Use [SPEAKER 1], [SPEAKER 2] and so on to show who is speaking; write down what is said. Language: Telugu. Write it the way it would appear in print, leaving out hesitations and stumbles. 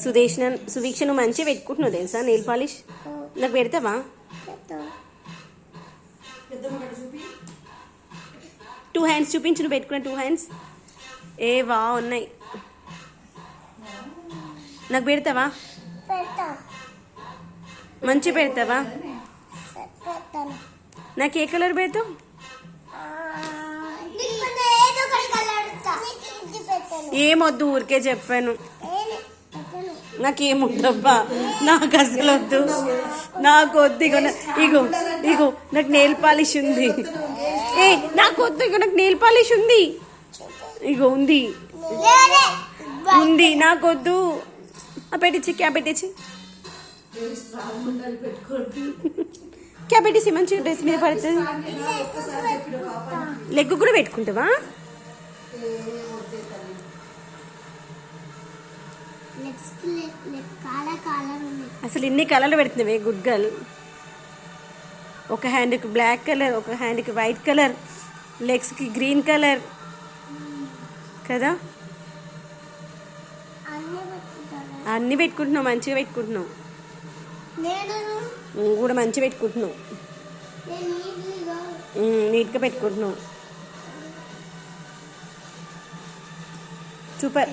[SPEAKER 1] సుదీక్ష నువ్వు మంచిగా పెట్టుకుంటున్నావు తెలుసా నెయిల్ పాలిష్. నాకు పెడతావా? 2 హ్యాండ్స్ చూపించు, నువ్వు పెట్టుకున్న 2 హ్యాండ్స్. వా ఉన్నాయి. నాకు పెడతావా? మంచిగా పెడతావా? నాకు ఏ కలర్ పెడతావు? ఏమొద్దు, ఊరికే చెప్పాను. నాకేమొద్దబ్బా, నాకు అసలు వద్దు, నాకు వద్దు. ఇగో ఇగో నాకు నెయిల్ పాలిష్ ఉంది. నాకు వద్దు, ఇగో నాకు నెయిల్ పాలిష్ ఉంది. ఇగో ఉంది ఉంది, నాకు వద్దు. పెట్టించి క్యాబ్ పెట్టించి, క్యాబ్ పెట్టేసి మంచిగా డ్రెస్ మీద పడుతుంది. లెగ్ కూడా పెట్టుకుంటావా? అసలు ఇన్ని కలర్లు పెడుతున్నావే గుడ్ గర్ల్. ఒక హ్యాండ్కి బ్లాక్ కలర్, ఒక హ్యాండ్కి వైట్ కలర్, లెగ్స్కి గ్రీన్ కలర్ కదా. అన్నీ పెట్టుకుంటున్నావు, మంచిగా పెట్టుకుంటున్నావు. నువ్వు కూడా మంచిగా పెట్టుకుంటున్నావు, నీట్గా పెట్టుకుంటున్నావు. సూపర్.